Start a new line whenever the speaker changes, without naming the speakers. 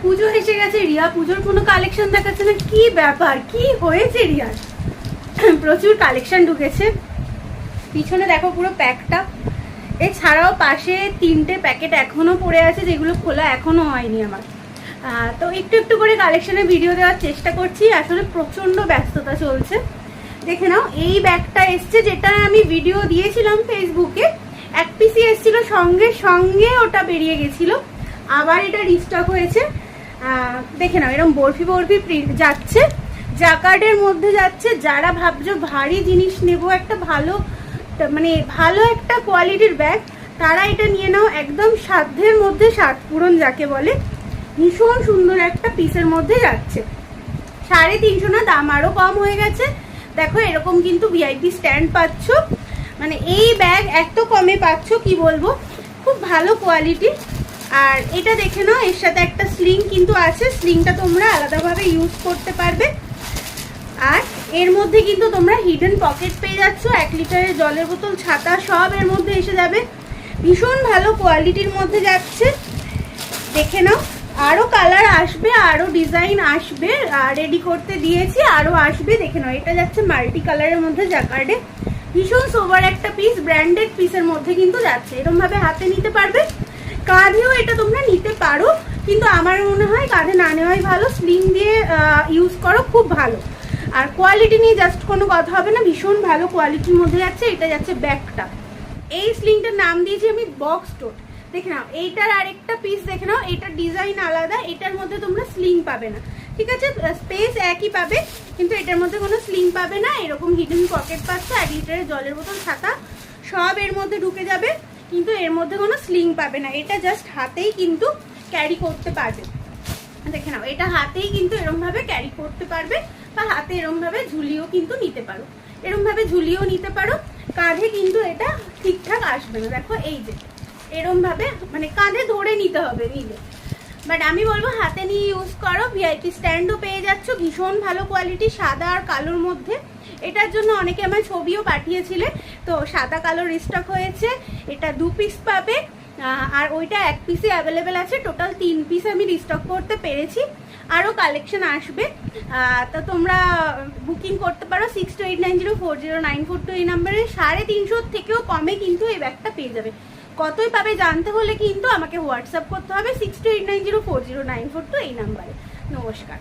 পুজো এসে গেছে, রিয়া পুজোর কোনো কালেকশন দেখাচ্ছে না, কি ব্যাপার, কি হয়েছে রিয়ার? প্রচুর কালেকশন ঢুকেছে। পিছনে দেখো পুরো প্যাকটা, এছাড়াও পাশে 3টে প্যাকেট এখনো পড়ে আছে যেগুলো খোলা এখনো হয়নি আমার। তো একটু একটু করে কালেকশনের ভিডিও দেওয়ার চেষ্টা করছি, আসলে প্রচন্ড ব্যস্ততা চলছে। দেখে নাও, এই ব্যাগটা এসছে, যেটা আমি ভিডিও দিয়েছিলাম ফেসবুকে, 1 পিসই এসেছিল, সঙ্গে সঙ্গে ওটা বেরিয়ে গেছিল, আবার এটা রিস্টক হয়েছে। দেখে নাও, এরকম বরফি বরফি প্রিন্ট যাচ্ছে, জাকার্ডের মধ্যে যাচ্ছে। যারা ভাবছো ভারী জিনিস নেবো, একটা ভালো মানে ভালো একটা কোয়ালিটির ব্যাগ, তারা এটা নিয়ে নাও। একদম সাধ্যের মধ্যে সাত পূরণ যাকে বলে, ভীষণ সুন্দর একটা পিসের মধ্যে যাচ্ছে। 350 না, দাম আরো কম হয়ে গেছে। দেখো এরকম কিন্তু ভিআইপি স্ট্যান্ড পাচ্ছ, মানে এই ব্যাগ এত কমে পাচ্ছ কি বলবো, খুব ভালো কোয়ালিটি। আর এটা দেখে নাও, এর সাথে একটা স্লিং কিন্তু আছে, স্লিংটা তোমরা আলাদাভাবে ইউজ করতে পারবে। আর এর মধ্যে কিন্তু তোমরা হিডেন পকেট পেয়ে যাচ্ছ, 1 লিটারের জলের বোতল, ছাতা সব এর মধ্যে এসে যাবে। ভীষণ ভালো কোয়ালিটির মধ্যে যাচ্ছে, দেখে নাও। আরো কালার আসবে, আরো ডিজাইন আসবে, রেডি করতে দিয়েছি, আরো আসবে। দেখে নাও, এটা যাচ্ছে মাল্টি কালারের মধ্যে জাকার্ডে, ভীষণ সোবার একটা পিস, ব্র্যান্ডেড পিসের মধ্যে কিন্তু যাচ্ছে। এরকম ভাবে হাতে নিতে পারবে, কাঁধেও এটা তোমরা নিতে পারো, কিন্তু আমার মনে হয় কাঁধে না নেওয়াই ভালো, স্লিং দিয়ে ইউজ করো, খুব ভালো। আর কোয়ালিটি নিয়ে জাস্ট কোনো কথা হবে না, ভীষণ ভালো কোয়ালিটির মধ্যে যাচ্ছে। এটা যাচ্ছে ব্যাগটা, এই স্লিংটার নাম দিয়েছি আমি বক্স টোট। দেখে নাও, এইটার আরেকটা পিস দেখে নাও, এটার ডিজাইন আলাদা, এটার মধ্যে তোমরা স্লিং পাবে না, ঠিক আছে? স্পেস একই পাবে, কিন্তু এটার মধ্যে কোনো স্লিং পাবে না। এরকম হিডেন পকেট পাচ্ছ, 1 লিটারের জলের বোতল, ছাতা সব এর মধ্যে ঢুকে যাবে, কিন্তু এর মধ্যে কোনো স্লিং পাবে না। এটা জাস্ট হাতেই কিন্তু ক্যারি করতে পারবে। দেখে নাও, এটা হাতেই কিন্তু এরকম ভাবে ক্যারি করতে পারবে, বা হাতে এরকম ভাবে ঝুলিয়েও কিন্তু নিতে পারো, এরকম ভাবে ঝুলিয়েও নিতে পারো। কাঁধে কিন্তু এটা ঠিকঠাক আসবে না, দেখো এই যে এরকম ভাবে, মানে কাঁধে ধরে নিতে হবে নিলে, বাট আমি বলবো হাতে নিয়ে ইউজ করো। ভিআইপি স্ট্যান্ডও পেয়ে যাচ্ছ, ভীষণ ভালো কোয়ালিটি, সাদা আর কালোর মধ্যে। এটার জন্য অনেকে আমার ছবিও পাঠিয়েছিলে, তো সাদা কালো রিস্টক হয়েছে। এটা 2 পিস পাবে, আর ওইটা 1 পিসে অ্যাভেলেবেল আছে। টোটাল 3 পিস আমি রিস্টক করতে পেরেছি, আরও কালেকশন আসবে। তো তোমরা বুকিং করতে পারো 6289040942 এই নাম্বারে। 350 থেকেও কমে কিন্তু এই ব্যাগটা পেয়ে যাবে। কতই পাবে জানতে হলে কিন্তু আমাকে হোয়াটসঅ্যাপ করতে হবে 6289040942 এই নাম্বারে। নমস্কার।